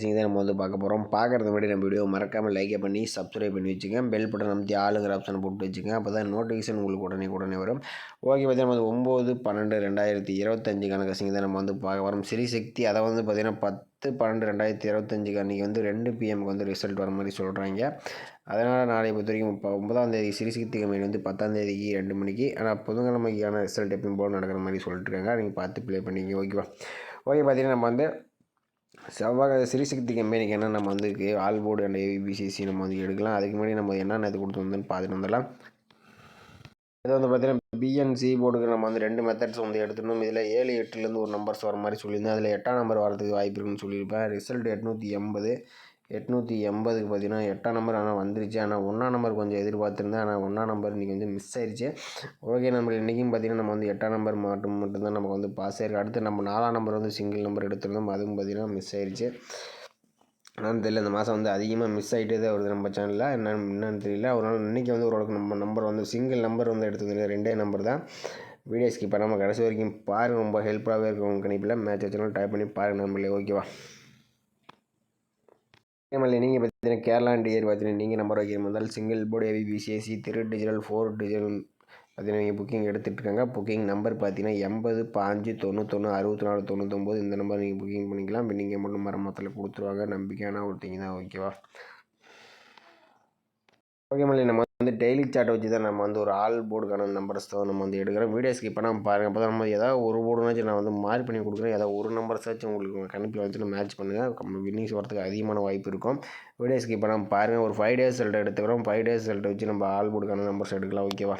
தான் நம்ம வந்து பார்க்க போகிறோம். பார்க்குறது முன்னாடி நம்ம வீடியோ மறக்காமல் லைக்கை பண்ணி சப்ஸ்கிரைப் பண்ணி வச்சுங்க. பெல் பட்டன் அமைத்தி ஆளுங்கிற ஆப்ஷனை போட்டு வச்சுங்க. அப்போ தான் நோட்டிஃபிகேஷன் உங்களுக்கு உடனே வரும். ஓகே, பார்த்தீங்கன்னா நம்ம 9/12/2025 கசிங்க தான் நம்ம வந்து பார்க்க வரோம். ஸ்ரீசக்தி அதை வந்து பார்த்திங்கன்னா 10/12/2025 அன்றைக்கி வந்து 2 PM வந்து ரிசல்ட் வர மாதிரி சொல்கிறாங்க. அதனால் நாளை பொறுத்த வரைக்கும் 9ஆம் தேதி ஸ்ரீசக்தி கம்பெனி வந்து 10ஆம் தேதிக்கு 2 மணிக்கு, ஆனால் புதன்கிழமைக்கான ரிசல்ட் எப்பயும் போல் நடக்கிற மாதிரி சொல்லிட்டு இருக்காங்க. நீங்கள் பார்த்து ப்ளே பண்ணிங்க. ஓகேவா? ஓகே, பார்த்தீங்கன்னா நம்ம வந்து செவ்வாய் ஸ்ரீசக்தி கம்பெனிக்கு என்ன நம்ம வந்து ஆல் போர்டு அண்ட் ஏபிசிசி நம்ம வந்து எடுக்கலாம். அதுக்கு முன்னாடி நம்ம என்னென்ன இது கொடுத்து வந்தோன்னு பார்த்துட்டு வந்துடலாம். இது வந்து பார்த்திங்கன்னா பிஎன்சி போர்டுக்கு நம்ம வந்து 2 மெத்தட்ஸ் வந்து எடுத்துருந்தோம். இதில் 7, 8லேருந்து ஒரு நம்பர்ஸ் வர மாதிரி சொல்லியிருந்தேன். அதில் 8ஆம் நம்பர் வரதுக்கு வாய்ப்பு இருக்குன்னு சொல்லியிருப்பேன். ரிசல்ட் 880க்கு பார்த்தீங்கன்னா 8ஆம் நம்பர் ஆனால் வந்துருச்சு. ஆனால் 1ஆம் நம்பர் கொஞ்சம் எதிர்பார்த்துருந்தேன். ஆனால் 1ஆம் நம்பர் இன்றைக்கி வந்து மிஸ் ஆயிடுச்சு. ஓகே, நம்ம இன்றைக்கும் பார்த்தீங்கன்னா நம்ம வந்து 8ஆம் நம்பர் மட்டும்தான் நமக்கு வந்து பாஸ் ஆயிருக்கு. அடுத்து நம்ம 4ஆம் நம்பர் வந்து சிங்கிள் நம்பர் எடுத்திருந்தோம். அதுவும் பார்த்தீங்கன்னா மிஸ் ஆயிடுச்சு. என்னன்னு தெரியல, இந்த மாதம் வந்து அதிகமாக மிஸ் ஆகிட்டே தான் வருது நம்ம சேனலில். என்னன்னு தெரியல. ஒரு நாள் இன்றைக்கி வந்து ஓரளவுக்கு நம்ம நம்பர் வந்து சிங்கிள் நம்பர் வந்து எடுத்ததில்லை, 2 நம்பர் தான். வீடியோ ஸ்கிப் பண்ணாமல் கடைசி வரைக்கும் பாருங்கள். ரொம்ப ஹெல்ப்ஃபுல்லாகவே இருக்கும் உங்கள் கணிப்பில். மேட்ச் வச்சுனாலும் டைப் பண்ணி பாருங்கள் நம்மளே. ஓகேவா? நீங்கள் பார்த்தீங்கன்னா கேரளா அண்ட் இயர் பார்த்தீங்கன்னா நீங்கள் நம்பர் வைக்கிற முதல் சிங்கிள் போர்டு ஏபிசிஎஸ்சி 3 டிஜிட்டல் 4 டிஜிட்டல் பார்த்தீங்கன்னா நீங்கள் புக்கிங் எடுத்துகிட்டு இருக்காங்க. புக்கிங் நம்பர் பார்த்தீங்கன்னா 80 5 91 64 99. இந்த நம்பர் நீங்கள் புக்கிங் பண்ணிக்கலாம். இப்போ நீங்கள் மட்டும் மரமத்தில் கொடுத்துருவாங்க. நம்பிக்கையான ஒருத்தங்க தான். ஓகேவா? ஓகே மல்லி, நம்ம வந்து டெய்லி சார்ட்டை வச்சு தான் நம்ம வந்து ஒரு ஆல் போர்டுக்கான நம்பர்ஸ் தான் நம்ம வந்து எடுக்கிறோம். வீடியோ ஸ்கிப் பண்ணாமல் பாருங்கள். அப்போ தான் நம்ம ஏதாவது ஒரு போர்டுனாச்சும் நான் வந்து மார்க் பண்ணி கொடுக்குறேன். ஏதாவது ஒரு நம்பர்ஸாச்சும் உங்களுக்கு கணிப்பில் வச்சுட்டு மேட்ச் பண்ணுங்கள். வின்னிங்ஸ் வரதுக்கு அதிகமான வாய்ப்பு இருக்கும். வீடியோ ஸ்கிப் பண்ணாமல் பாருங்கள். ஒரு 5 டேஸ் ரிசல்ட் எடுத்துக்கிறோம். 5 டேஸ் ரிசல்ட் வச்சு நம்ம ஆல் போர்டுக்கான நம்பர்ஸ் எடுக்கலாம். ஓகேவா?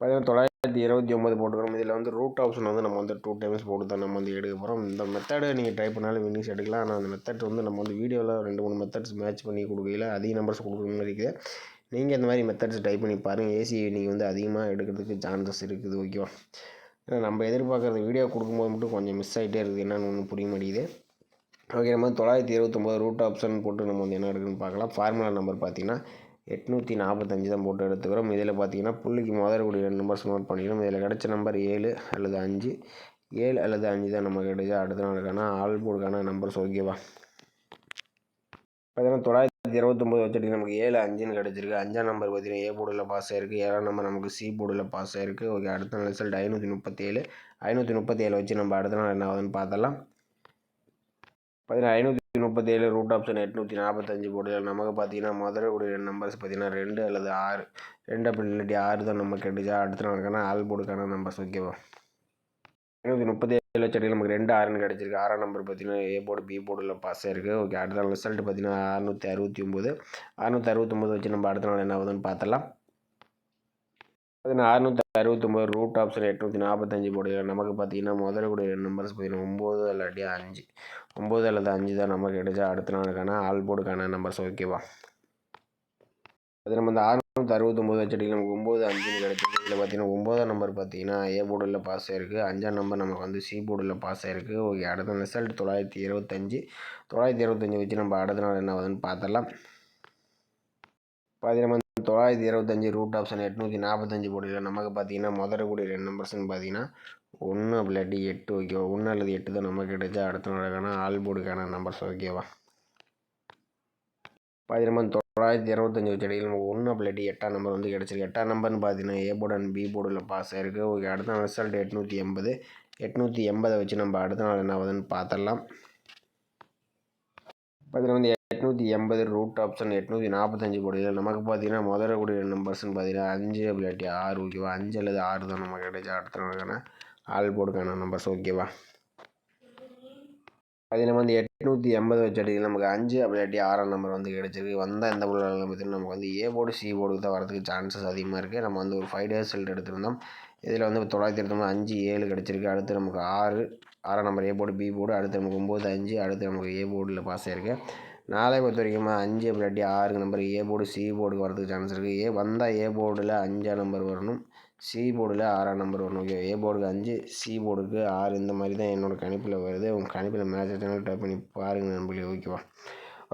பார்த்தீங்கன்னா 929 போட்டுக்கிறோம். இதில் வந்து ரூட் ஆப்ஷன் வந்து நம்ம வந்து 2 டைம்ஸ் போட்டு தான் நம்ம வந்து எடுக்க போகிறோம். இந்த மெத்தடை நீங்கள் ட்ரை பண்ணாலும் வின்னிங்ஸ் எடுக்கலாம். ஆனால் அந்த மெத்தட் வந்து நம்ம வந்து வீடியோவில் 2-3 மெத்தட்ஸ் மேட்ச் பண்ணி கொடுக்கல, அதிக நம்பர்ஸ் கொடுக்கணும் இருக்குது. நீங்கள் இந்த மாதிரி மெத்தட்ஸ் ட்ரை பண்ணி பாருங்கள். ஏசி நீங்கள் வந்து அதிகமாக எடுக்கிறதுக்கு சான்சஸ் இருக்குது. ஓகேவா? ஏன்னா நம்ம எதிர்பார்க்குறது வீடியோ கொடுக்கும்போது மட்டும் கொஞ்சம் மிஸ் ஆகிட்டே இருக்குது. என்னென்னு ஒன்றும் புரிய மாட்டேங்குது. ஓகே, நம்ம 929 ரூட் ஆப்ஷன் போட்டு நம்ம வந்து என்ன எடுக்குன்னு பார்க்கலாம். ஃபார்முலா நம்பர் பார்த்திங்கன்னா 845 தான் போட்டு எடுத்துக்கிறோம். இதில் பார்த்தீங்கன்னா புள்ளிக்கு முதல்கூடிய 2 நம்பர்ஸ் நோட் பண்ணிக்கிறோம். இதில் கிடச்ச நம்பர் 7 அல்லது 5 அல்லது 5 தான் நமக்கு கிடைச்சா அடுத்த நாளுக்கான ஆல் போர்டுக்கான நம்பர்ஸ். ஓகேவா? பார்த்தீங்கன்னா 929 வச்சுட்டு நமக்கு 7 5ன்னு கிடச்சிருக்கு. 5ஆம் நம்பர் பார்த்தீங்கன்னா ஏ போர்டில் பாஸ் ஆகிருக்கு. 7ஆம் நம்பர் நமக்கு சி போர்டில் பாஸ் ஆகிருக்கு. ஓகே, அடுத்த நாள் ரிசல்ட் 537 வச்சு நம்ம அடுத்த நாள் என்ன ஆகுதுன்னு பார்த்தலாம். பார்த்தீங்கன்னா 537 ரூட் ஆப்ஷன் 845 போர்டில் நமக்கு பார்த்தீங்கன்னா முதல்கூடிய நம்பர்ஸ் பார்த்தீங்கன்னா 2 அல்லது 6, 2 அப்படி இல்லாட்டி 6 தான் நமக்கு கிடைச்சா அடுத்த நாளுக்கான ஆல் போர்டுக்கான நம்பர்ஸ். ஓகேவா? 537 வச்சடி நமக்கு 2 6ன்னு கிடச்சிருக்கு. 6ஆம் நம்பர் பார்த்தீங்கன்னா ஏ போர்டு பி போர்டில் பாஸ் ஆகிருக்கு. ஓகே, அடுத்த நாள் ரிசல்ட் பார்த்தீங்கன்னா 669 வச்சு நம்ம அடுத்த நாள் என்ன ஆகுதுன்னு பார்த்தலாம். பார்த்தீங்கன்னா 669 ரூட் ஆப்ஷன் 845 போர்டில் நமக்கு பார்த்தீங்கன்னா முதல்கூடிய நம்பர்ஸ் பார்த்தீங்கன்னா 9 இல்லாட்டி 5, 9 அல்லது 5 தான் நமக்கு கிடைச்சா அடுத்த நாளுக்கான ஆல் போர்டுக்கான நம்பர்ஸ். ஓகேவா? அது நம்ம இந்த 669 வச்சுட்டு நமக்கு 9 5ன்னு கிடச்சிருக்கு. இதில் பார்த்தீங்கன்னா 9ஆம் நம்பர் பார்த்தீங்கன்னா ஏ போர்டில் பாஸ் ஆகிருக்கு. 5ஆம் நம்பர் நமக்கு வந்து சி போர்டில் பாஸ் ஆகிருக்கு. ஓகே, அடுத்த ரிசல்ட் 925 வச்சு நம்ம அடுத்த நாள் என்ன ஆகுதுன்னு பார்த்தலாம். பார்த்தீங்கன்னா 925 ரூட் ஆப்ஷன் 845 போர்டில் நமக்கு பார்த்தீங்கன்னா முதல்கூடிய 2 நம்பர்ஸ்ன்னு பார்த்தீங்கன்னா 1 இல்லாட்டி 8. ஓகேவா? 1 அல்லது 8 தான் நமக்கு கிடைச்சா அடுத்த நாளுக்கான ஆல் போர்டுக்கான நம்பர்ஸ். ஓகேவா? பார்த்தீங்கன்னா 925 வச்சடியில் நமக்கு 1 இல்லாட்டி 8ஆம் நம்பர் வந்து கிடச்சிருக்கு. 8ஆம் நம்பர்னு பார்த்தீங்கன்னா ஏ போர்டு அண்ட் பி போர்டில் பாஸ் ஆகிருக்கு. ஓகே, அடுத்த நாள் ரிசல்ட் 880 வச்சு நம்ம அடுத்த நாள் என்ன ஆகுதுன்னு பார்த்தலாம். பார்த்தீங்கன்னா 880 ரூட் ஆப்ஷன் 845 போர்டில் நமக்கு பார்த்தீங்கன்னா முதல்கூடிய நம்பர்ஸ்ன்னு பார்த்தீங்கன்னா 5 இல்லாட்டி 6. ஓகேவா? 5 அல்லது 6 தான் நமக்கு கிடைச்சா அடுத்த நாளுக்கான ஆல் போர்டுக்கான நம்பர்ஸ். ஓகேவா? பார்த்தீங்கன்னா வந்து 880 வச்சடியில் நமக்கு 5 இல்லாட்டி 6ஆம் நம்பர் வந்து கிடச்சிருக்கு. வந்தால் இந்த போர்டில் பார்த்தீங்கன்னா நமக்கு வந்து ஏ போர்டு சி போர்டுக்கு தான் வரதுக்கு சான்சஸ் அதிகமாக இருக்குது. நம்ம வந்து ஒரு 5 டேஸ் ரிசல்ட் எடுத்திருந்தோம். இதில் வந்து 929 5 7 கிடச்சிருக்கு. அடுத்து நமக்கு 6ஆம் number A board B board, அடுத்து நமக்கு 9 5, அடுத்து நமக்கு ஏ போர்டில் பாஸ் ஆகிருக்கு. நாளை பொறுத்த வரைக்கும் 5 இல்லாட்டி 6 நம்பர் ஏ போர்டு சி போர்டுக்கு வரதுக்கு சான்ஸ் இருக்குது. வந்தால் ஏ போர்டில் 5ஆம் நம்பர் வரணும், சி போர்டில் 6ஆம் நம்பர் வரணும். ஓகே, ஏ போர்டுக்கு 5, சி போர்டுக்கு 6 இந்த மாதிரி தான் என்னோடய கணிப்பில் வருது. உங்கள் கணிப்பில் மேட்ச் சேனல் ட்ரை பண்ணி பாருங்கள் நம்பளே. ஓகேவா?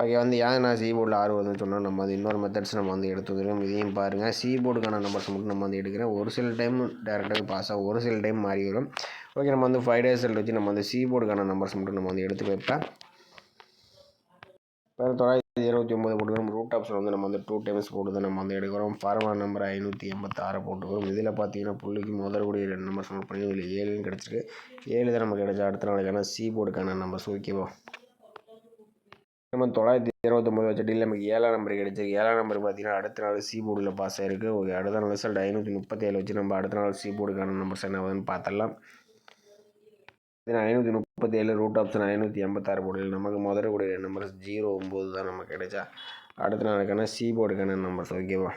ஓகே, வந்து ஏன் நான் சி போர்டில் 6 வருதுன்னு சொன்னால் நம்ம வந்து இன்னொரு மெத்தட்ஸ் நம்ம வந்து எடுத்து வந்துருக்கோம். இதையும் பாருங்கள். சி போர்டுக்கான நம்பர்ஸ் மட்டும் நம்ம வந்து எடுக்கிறேன். ஒரு சில டைம் டேரெக்டாக பாஸ் ஆகும், ஒரு சில டைம் மாறி வரும். ஓகே, நம்ம வந்து 5 டேஸ் ரிசல்ட் வச்சு நம்ம வந்து சி போர்டுக்கான நம்பர்ஸ் மட்டும் நம்ம வந்து எடுத்து வைப்பேன். 929 போட்டுக்கிறோம். ரூட் ஆப்ஷன் வந்து நம்ம வந்து 2 டைம்ஸ் போட்டு தான் நம்ம வந்து எடுக்கிறோம். ஃபார்முலா நம்பர் 586 போட்டுக்கிறோம். இதில் பார்த்தீங்கன்னா புள்ளிக்கு முதல்கூடிய 2 நம்பர் சொல் பண்ணி இதில் 7ன்னு கிடச்சிருக்கு. 7 தான் நமக்கு கிடச்சா அடுத்த நாளைக்கான சி போர்டுக்கான நம்பர்ஸ் ஓகேவா. நம்ம 929 வச்ச டீல் நமக்கு 7ஆம் நம்பர் கிடச்சிருக்கு. 7ஆம் நம்பர் பார்த்தீங்கன்னா அடுத்த நாள் சி போர்டில் பாஸ் ஆயிருக்கு. ஓகே, அடுத்த நாள் ரிசல்ட் 537 வச்சு நம்ம அடுத்த நாள் சி போர்டுக்கான நம்பர்ஸ் என்ன ஆகுதுன்னு பார்த்துடலாம். 537 ரூட் ஆப்ஷன் 586 போர்டில் நமக்கு முதல்கூடிய நம்பர்ஸ் 09 தான் நமக்கு கிடைச்சா அடுத்த நாளுக்கான சி போர்டுக்கான நம்பர்ஸ் ஓகேவா.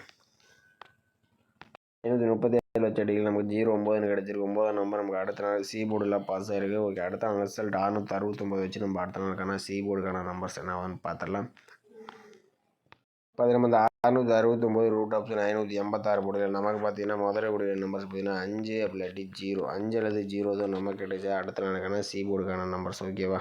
537 வச்ச டீல் நமக்கு 09ன்னு கிடச்சிருக்கு. 9ஆம் நம்பர் நமக்கு அடுத்த நாள் சி போர்டில் பாஸ் ஆயிருக்கு. ஓகே, அடுத்த நாள் ரிசல்ட் 669 வச்சு நம்ம அடுத்த நாளுக்கான சி போர்டுக்கான நம்பர்ஸ் என்ன ஆகுதுன்னு பார்த்துடலாம். நம்ம இந்த 669 ரூட் ஆப்ஷன் 586 போர்டில் நமக்கு பார்த்தீங்கன்னா முதல்கூடிய நம்பர்ஸ் பார்த்தீங்கன்னா 5 அப்படி இல்லாட்டி 0, 5 அல்லது 0 தான் நமக்கு கிடைச்சா அடுத்த நாளுக்கான சி போர்டுக்கான நம்பர்ஸ் ஓகேவா.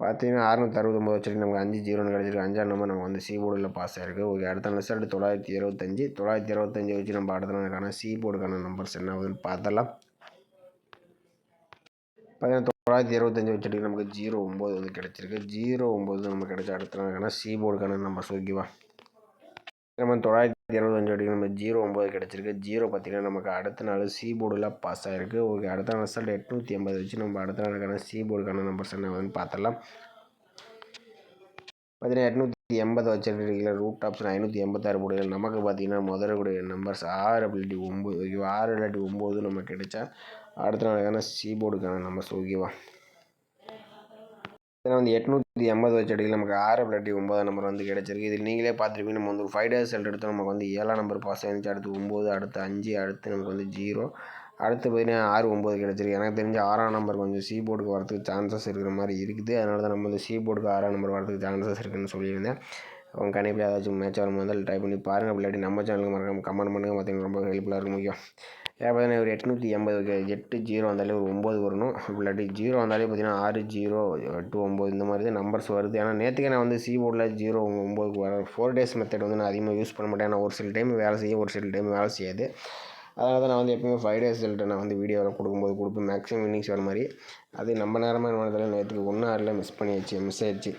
பார்த்தீங்கன்னா 669 வச்சுட்டு நமக்கு 5 0ன்னு கிடச்சிருக்கு. 5ஆம் நம்பர் நமக்கு வந்து சி போர்டில் பாஸ் ஆயிருக்கு. ஓகே, அடுத்த ரிசல்ட் 925 வச்சு நம்ம அடுத்த நாளுக்கான சி போர்டுக்கான நம்பர்ஸ் என்ன ஆகுதுன்னு பார்த்தலாம். பார்த்தீங்கன்னா 925 வச்சுட்டு நமக்கு 09 வந்து கிடச்சிருக்கு. 09 நமக்கு கிடைச்சா அடுத்த நாளுக்கான சி போர்டுக்கான நம்பர்ஸ் ஓகேவா. நம்ம 925 வரைக்கும் நம்ம 09 கிடச்சிருக்கு. 0 பார்த்தீங்கன்னா நமக்கு அடுத்த நாள் சி போர்டில் பாஸ் ஆகிருக்கு. ஓகே, அடுத்த நாள் ரிசல்ட் 880 வச்சு நம்ம அடுத்த நாளுக்கான சி போர்டுக்கான நம்பர்ஸ் என்ன ஆகுதுன்னு பார்த்தலாம். பார்த்தீங்கன்னா 880 வச்சிருக்கீங்க ரூட் ஆப்ஷன் 586 போர்டில் நமக்கு பார்த்தீங்கன்னா முதல்கூடிய நம்பர்ஸ் 6 அப்படி 9 ஓகேவா. 6 இல்லாட்டி 9 நமக்கு கிடைச்சா அடுத்த நாளுக்கான சி போர்டுக்கான நம்பர்ஸ் ஓகேவா. வந்து 880 வச்ச அடியில் நமக்கு 6 இல்லாட்டி 9ஆம் நம்பர் வந்து கிடச்சிருக்கு. இதில் நீங்களே பார்த்துருப்பீங்க. நம்ம வந்து ஒரு 5 டேஸ் ரிசல்ட் எடுத்தோம். நமக்கு வந்து 7ஆம் நம்பர் பாஸ் ஆகிருந்துச்சு. அடுத்து 9, அடுத்து 5, அடுத்து நமக்கு வந்து 0, அடுத்து பார்த்தீங்கன்னா 6 9 கிடச்சிருக்கு. எனக்கு தெரிஞ்ச 6ஆம் நம்பர் கொஞ்சம் சி போர்டுக்கு வரதுக்கு சான்சஸ் இருக்கிற மாதிரி இருக்குது. அதனால தான் நம்ம வந்து சி போர்டுக்கு 6ஆம் நம்பர் வரதுக்கு சான்சஸ் இருக்குதுன்னு சொல்லியிருந்தேன். அவங்க கண்டிப்பாக ஏதாச்சும் மேட்ச் வரும் போது ட்ரை பண்ணி பாருங்கள். அப்படி இல்லாட்டி நம்ம சேனலுக்கு மறக்காம கமெண்ட் பண்ணுங்கள். பார்த்தீங்கன்னா ரொம்ப ஹெல்ப்ஃபுல்லாக இருக்கும். முக்கியம் பார்த்தீங்கன்னா ஒரு 880 8 0 வந்தாலே ஒரு 9 வரணும். இல்லாட்டி 0 வந்தாலே பார்த்தீங்கன்னா 6 0 8 9 இந்த மாதிரி தான் நம்பர்ஸ் வருது. ஏன்னா நேற்றுக்கு நான் வந்து சி போர்டில் 0 9க்கு வர 4 டேஸ் மெத்தட் வந்து நான் அதிகமாக யூஸ் பண்ண மாட்டேன். ஆனால் ஒரு சில டைம் வேலை செய்ய, ஒரு சில டைம் வேலை செய்யாது. அதனால தான் நான் வந்து எப்பவுமே 5 டேஸ் ரிசல்ட்டை நான் வந்து வீடியோவில் கொடுப்பேன். மேக்ஸிமம் இன்னிங்ஸ் வர மாதிரி. அது நம்ம நேரமாக என்ன நேற்றுக்கு 1 மிஸ் ஆயிடுச்சு.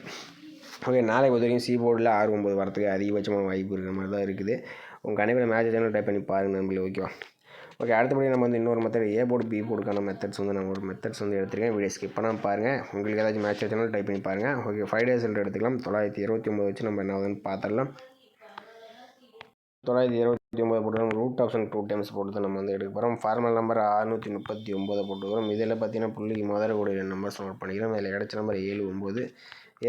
ஓகே, நாளைக்கு பொறுத்த வரைக்கும் சி போர்டில் 6 9 வரத்துக்கு அதிகபட்சமான வாய்ப்பு இருக்கிற மாதிரி தான் இருக்குது. உங்கள் கண்டிப்பாக மேட்ச் சேனல் டைப் பண்ணி பாருங்கள் நம்பளே ஓகேவா. ஓகே, அடுத்தபடி நம்ம வந்து இன்னொரு மெத்தட் ஏ போர்டு பி போர்டுக்கான மெத்தட்ஸ் வந்து நான் ஒரு மெத்தட்ஸ் வந்து எடுத்துருக்கேன். வீடியோ ஸ்கிப் பண்ணாமல் பாருங்கள். உங்களுக்கு ஏதாச்சும் மேட்ச் சேனல் டைப் பண்ணி பாருங்கள். ஓகே, 5 டேஸ் ரிசல்ட் எடுத்துக்கலாம். 929 வச்சு நம்ம என்ன ஆகுதுன்னு பார்த்துடலாம். 929 போட்டுக்கிறோம். ரூட் ஆப்ஷன் 2 டைம்ஸ் போட்டு தான் நம்ம வந்து எடுக்க போகிறோம். ஃபார்மல் நம்பர் 639 போட்டுக்கிறோம். இதில் பார்த்தீங்கன்னா புள்ளிக்கு முதல்கூடிய நம்பர்ஸ் நோட் பண்ணிக்கிறோம். இதில் கிடைச்ச நம்பர் 7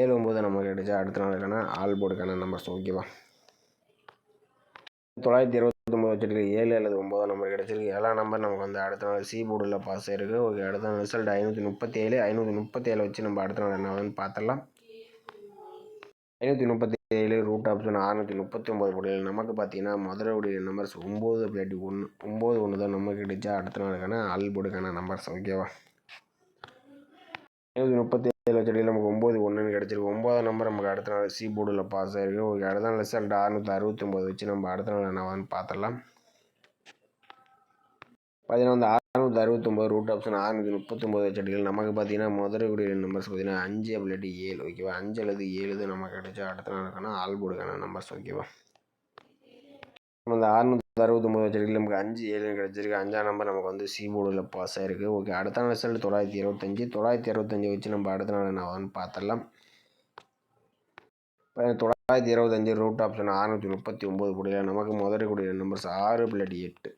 9 நமக்கு கிடைச்சா அடுத்த நாளுக்கான ஆல் போர்டுக்கான நம்பர்ஸ் ஓகேவா. 929 வச்சுருக்கு. 7 அல்லது 9ஆம் நம்பர் கிடச்சிருக்கு. 7ஆம் நம்பர் நமக்கு வந்து அடுத்த நாள் சி போர்டில் பாஸ் ஆயிருக்கு. ஓகே, அடுத்த நாள் ரிசல்ட் 537 வச்சு நம்ம அடுத்த நாள் என்ன ஆகுதுன்னு பார்த்துடலாம். 537 ரூட் ஆப்ஷன் 639 போர்டில் நமக்கு பார்த்தீங்கன்னா முதலுடைய நம்பர்ஸ் 9 அப்படி 1 தான் நமக்கு கிடைச்சா அடுத்த நாளுக்கான ஆல் போர்டுக்கான நம்பர்ஸ் ஓகேவா. 537 வச்சடியில் நமக்கு 9 1ன்னு கிடச்சிருக்கு. 9ஆம் நம்பர் நமக்கு அடுத்த நாள் சி போர்டில் பாஸ் ஆகிருக்கு. ஓகே, அடுத்த நாள் ரிசல்ட் 669 வச்சு நம்ம அடுத்த நாள் என்ன ஆகுதுன்னு பார்த்துடலாம். பார்த்தீங்கன்னா வந்து 669 ரூட் ஆப்ஷன் 639 வச்சடியில் நமக்கு பார்த்தீங்கன்னா முதலுடைய நம்பர்ஸ் பார்த்தீங்கன்னா 5 அப்படி இல்லாட்டி 7 ஓகேவா. 5 அல்லது 7 தான் நமக்கு கிடைச்சா அடுத்த நாளுக்கான ஆல் போர்டுக்கான நம்பர்ஸ் ஓகேவா. நம்ம இந்த 669 வச்சடியில் நமக்கு 5 7 கிடச்சிருக்கு. 5ஆம் நம்பர் நமக்கு வந்து சி போர்டில் பாஸ் ஆகிருக்கு. ஓகே, அடுத்த நாள் ரிசல்ட் 925 வச்சு நம்ம அடுத்த நாள் என்ன ஆகுதுன்னு பார்த்துடலாம். 925 ரூட் ஆப்ஷன் 639 போர்டில் நமக்கு முதலுடைய நம்பர்ஸ் 6 இல்லாட்டி 8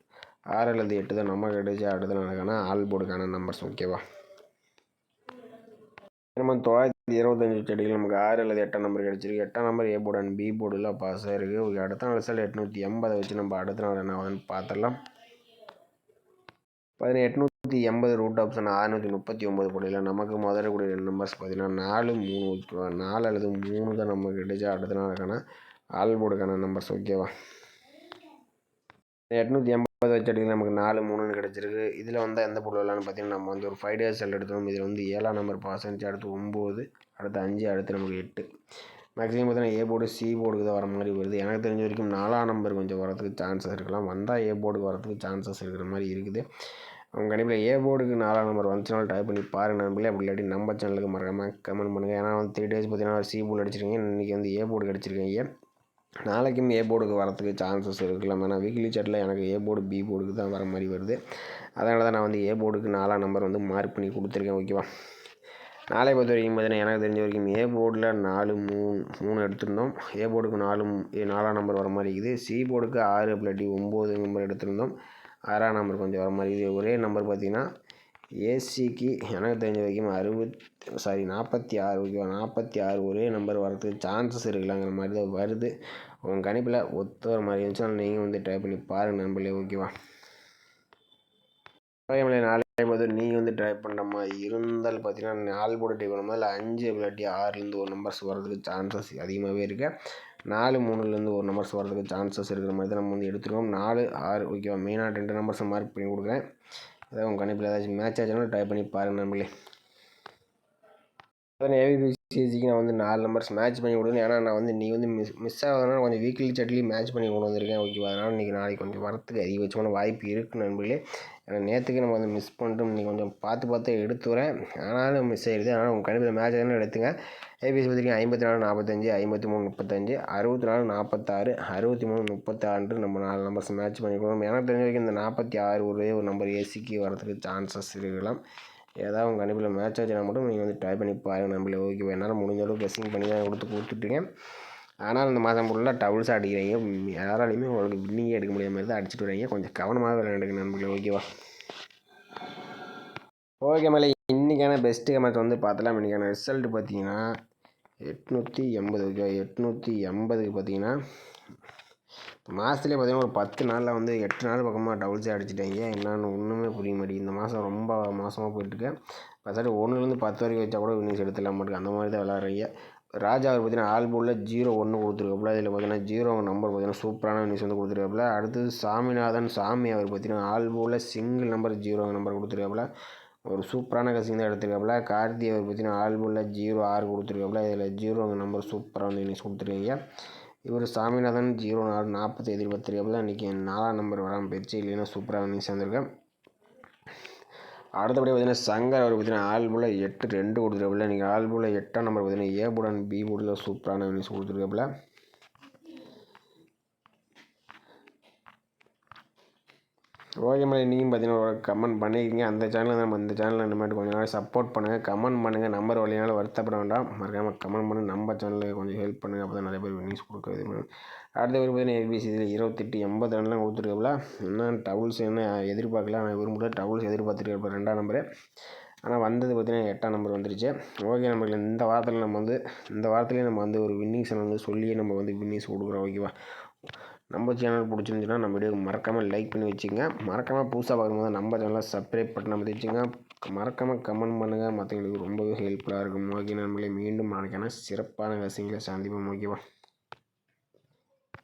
6 அல்லது 8 தான் நமக்கு கிடைச்சா அடுத்த நாளுக்கான ஆல் போர்டுக்கான நம்பர்ஸ் ஓகேவா. நம்ம 925 செடிகள் நமக்கு 6 அல்லது 8ஆம் நம்பர் கிடச்சிருக்கு. 8ஆம் number A board and B போர்டில் பாஸ் ஆகிருக்கு. ஓகே, அடுத்த நாள் ரிசல்ட் 880 வச்சு நம்ம அடுத்த நாள் என்ன ஆகுதுன்னு பார்த்துடலாம். 880 ரூட் ஆப்ஷன் 639 போர்டில் நமக்கு முதலக்கூடிய நம்பர்ஸ் பார்த்தீங்கன்னா 4 3 4 அல்லது 3 தான் நமக்கு கிடைச்சா அடுத்த நாளுக்கான ஆல் போர்டுக்கான நம்பர்ஸ் ஓகேவா. 880 வச்சடியில் நமக்கு 4 3ன்னு கிடச்சிருக்கு. இதில் வந்து எந்த பொருள் விளாட்னு பார்த்தீங்கன்னா நம்ம வந்து ஒரு 5 டேஸ் ரிசல்ட் எடுத்தோம். இதில் வந்து 7ஆம் நம்பர் பாஸ் ஆச்சு. அடுத்து 9, அடுத்து 5, அடுத்து நமக்கு 8. மேக்ஸிமம் பார்த்தீங்கன்னா ஏ போர்டு சி போர்டுக்கு தான் வர மாதிரி வருது. எனக்கு தெரிஞ்ச வரைக்கும் 4ஆம் நம்பர் கொஞ்சம் வரதுக்கு சான்சஸ் இருக்கலாம். வந்தால் ஏ போர்டுக்கு வரதுக்கு சான்சஸ் இருக்கிற மாதிரி இருக்குது. உங்கள் கணிப்பில் ஏ போர்டுக்கு 4ஆம் நம்பர் வந்துச்சுனாலும் ட்ரை பண்ணி பாருங்கள் நண்பர்களே. அப்படி இல்லாட்டி நம்ம சேனலுக்கு மறக்காமல் கமெண்ட் பண்ணுங்கள். ஏன்னா வந்து 3 டேஸ் பார்த்தீங்கன்னா சி போர்டு அடிச்சிருக்கீங்க, இன்றைக்கி வந்து ஏ போர்டு கிடச்சிருக்கீங்க. நாளைக்கும் ஏ போர்டுக்கு வரத்துக்கு சான்சஸ் இருக்கலாம். ஏன்னா வீக்லி சார்ட்டில் எனக்கு ஏ போர்டு பி போர்டுக்கு தான் வர மாதிரி வருது. அதனால தான் நான் வந்து ஏ போர்டுக்கு 4ஆம் நம்பர் வந்து மார்க் பண்ணி கொடுத்துருக்கேன். ஓகேவா. நாளை பொறுத்த வரைக்கும் பார்த்தீங்கன்னா எனக்கு தெரிஞ்ச வரைக்கும் ஏ போர்டில் 4 3 எடுத்திருந்தோம். ஏ போர்டுக்கு 4ஆம் நம்பர் வர மாதிரி இருக்குது. சி போர்டுக்கு 6 இல்லாட்டி 9 நம்பர் எடுத்திருந்தோம். 6ஆம் நம்பர் கொஞ்சம் வர மாதிரி இருக்குது. ஒரே நம்பர் பார்த்திங்கன்னா ஏசிக்கு எனக்கு தெரிஞ்ச வரைக்கும் 46. ஓகேவா. 46 ஒரே நம்பர் வரதுக்கு சான்சஸ் இருக்கலாங்கிற மாதிரி தான் வருது. உங்கள் கணிப்பில் ஒத்து வர மாதிரி இருந்துச்சுன்னா நீங்கள் வந்து ட்ரை பண்ணி பாருங்கள் நண்பர்களே. ஓகேவா. நாளை போது நீங்கள் வந்து ட்ரை பண்ணுற மாதிரி இருந்தால் பார்த்தீங்கன்னா 4 போர்டு ட்ரை பண்ணும்போது இல்லை 5 இல்லாட்டி 6லேருந்து ஒரு நம்பர்ஸ் வரதுக்கு சான்சஸ் அதிகமாகவே இருக்குது. 4 3லேருந்து ஒரு நம்பர்ஸ் வரதுக்கு சான்சஸ் இருக்கிற மாதிரி தான் நம்ம வந்து எடுத்துருக்கோம். 4 6 ஓகேவா. மெயினாக 2 நம்பர்ஸை மார்க் பண்ணி கொடுக்குறேன். அதாவது உங்கள் கணிப்பில் ஏதாச்சும் மேட்ச் ஆச்சுன்னா ட்ரை பண்ணி பாருங்கள் நண்பர்களே. அதான் ஏபிசிசிக்கு நான் வந்து 4 நம்பர்ஸ் மேட்ச் பண்ணி கொடுக்குறேன். ஏன்னா நான் வந்து இன்றைக்கி வந்து மிஸ் ஆகுதுனால கொஞ்சம் வீக்லி சார்ட்லேயும் மேட்ச் பண்ணி கொண்டு வந்திருக்கேன். ஓகேவா. அதனால் இன்றைக்கி நாளைக்கு கொஞ்சம் வரத்துக்கு அதிகபட்சமான வாய்ப்பு இருக்குது நண்பர்களே. ஏன்னா நேற்றுக்கு நம்ம வந்து மிஸ் பண்ணிட்டு இன்றைக்கி கொஞ்சம் பார்த்து எடுத்து வரேன். ஆனாலும் மிஸ் ஆகிடுது. அதனால் உங்கள் கணிப்பில் மேட்ச் ஆகுதுன்னு எடுத்துங்க. ஏபிசி பார்த்திங்கன்னா 54 45 53 35 64 46 63 36 நம்ம 4 நம்பர்ஸ் மேட்ச் பண்ணி கொடுக்கணும். எனக்கு தெரிஞ்ச வரைக்கும் இந்த 46 ஒரே ஒரு நம்பர் ஏசிக்கு வரதுக்கு சான்சஸ் இருக்கலாம். ஏதாவது உங்கள் கணிப்பில் மேட்ச் ஆச்சுன்னா மட்டும் நீங்கள் வந்து ட்ரை பண்ணி பாருங்கள் நம்பளே. ஓகே. என்னால் முடிஞ்ச அளவுக்கு கெஸ்ஸிங் பண்ணி தான் கொடுத்துட்ருக்கேன். ஆனால் இந்த மாதம் ஃபுல்லாக டபுள்ஸ் அடிக்கிறீங்க. யாராலையுமே உங்களுக்கு வின்னிங்கே எடுக்க முடியாத மாதிரி தான் அடிச்சுட்டு வரீங்க. கொஞ்சம் கவனமாக விளையாண்டுங்க நண்பர்களே. ஓகேவா. ஓகே மேலே இன்றைக்கான பெஸ்ட்டு கமெண்ட் வந்து பார்த்தலாம். இன்றைக்கான ரிசல்ட் பார்த்தீங்கன்னா 880. ஓகே. 880க்கு பார்த்தீங்கன்னா மாதத்துலேயே பார்த்தீங்கன்னா ஒரு 10 நாளில் வந்து 8 நாள் பக்கமாக டபுள்ஸே அடிச்சிட்டாங்க. என்னன்னு ஒன்றுமே புரிய மாட்டேங்குது. இந்த மாதம் ரொம்ப மோசமாக போயிட்டுருக்கு. பத்தாட்டி 1லேருந்து 10 வரைக்கும் வச்சா கூட வின்னிங்ஸ் எடுத்துடலாம் மாட்டுக்கு. அந்த மாதிரி தான் விளாட்றீங்க. ராஜா அவர் பார்த்தீங்கன்னா ஆல் போர்டில் 0-1 கொடுத்துருக்காப்புல. இதில் பார்த்தீங்கன்னா 0 நம்பர் பார்த்தீங்கன்னா சூப்பரான வின்னிங்ஸ் வந்து கொடுத்துருக்காப்புல. அடுத்தது சாமி அவர் பார்த்தீங்கன்னா ஆல் போர்டில் சிங்கிள் நம்பர் 0 நம்பர் கொடுத்துருக்காப்புல. ஒரு சூப்பரான கசிங் தான் எடுத்துருக்காப்புல. கார்த்தி அவர் பார்த்தீங்கன்னா ஆல் போர்டில் 0-6 கொடுத்துருக்காப்புல. இதில் 0 நம்பர் சூப்பராக வந்து வின்னிங்ஸ் கொடுத்துருக்கீங்க. இவர் சாமிநாதன் 0-4 40 எதிர்பார்த்துருக்காப்புல. இன்றைக்கி 4ஆம் நம்பர் வராமல் போயிடுச்சு. இல்லைன்னா சூப்பராக வின்னிங்ஸ் வந்திருக்கேன். அடுத்தபடி பார்த்தீங்கன்னா சங்கர் அவர் பார்த்தீங்கன்னா ஆல் போர்டில் 8-2 கொடுத்துருக்காப்புல. இன்றைக்கி ஆல் போர்டில் 8ஆம் நம்பர் பார்த்தீங்கன்னா ஏ போர்டு அண்ட் பி போர்டில் சூப்பரான வின்னிங்ஸ் கொடுத்துருக்காப்புல. ஓகே மேலே நீங்கள் பார்த்தீங்கன்னா ஒரு கமெண்ட் பண்ணியிருக்கீங்க. அந்த சேனலில் நம்ம இந்த சேனலில் இனிமேட்டு கொஞ்சம் நாள் சப்போர்ட் பண்ணுங்கள். கமெண்ட் பண்ணுங்கள். நம்பர் வழியாலும் வருத்தப்பட வேண்டாம். மறக்காமல் கமெண்ட் பண்ணி நம்ம சேனலில் கொஞ்சம் ஹெல்ப் பண்ணுங்கள். அப்போ தான் நிறைய பேர் வின்னிங்ஸ் கொடுக்குறது. அடுத்த பேர் பார்த்தீங்கன்னா ஏபிசியில் 28 80 ரன்லாம் கொடுத்துருக்காப்புல. இன்னும் டபுள்ஸ் என்ன எதிர்பார்க்கல. ஆனால் விரும்பல டபுள்ஸ் எதிர்பார்த்துருக்காப்புல 2ஆம் நம்பரு. ஆனால் வந்தது பார்த்தீங்கன்னா 8ஆம் நம்பர் வந்துருச்சு. ஓகே. நம்மளுக்கு இந்த வாரத்துலேயே நம்ம வந்து ஒரு வின்னிங்ஸை வந்து சொல்லியே நம்ம வந்து வின்னிங்ஸ் கொடுக்குறோம். ஓகேவா. நம்ம சேனல் பிடிச்சிருந்துச்சுன்னா நம்ம வீடியோ மறக்காமல் லைக் பண்ணி வச்சுங்க. மறக்காமல் புதுசாக பார்க்கும்போது நம்ம சேனலை சப்ஸ்கிரைப் பண்ண வச்சுங்க. மறக்காமல் கமெண்ட் பண்ணுங்கள். மற்றவங்களுக்கு ரொம்பவே ஹெல்ப்ஃபுல்லாக இருக்கும். ஓகே நம்மளே மீண்டும் நாளைக்கான சிறப்பான விஷயங்களை சந்திப்போம். ஓகேவா.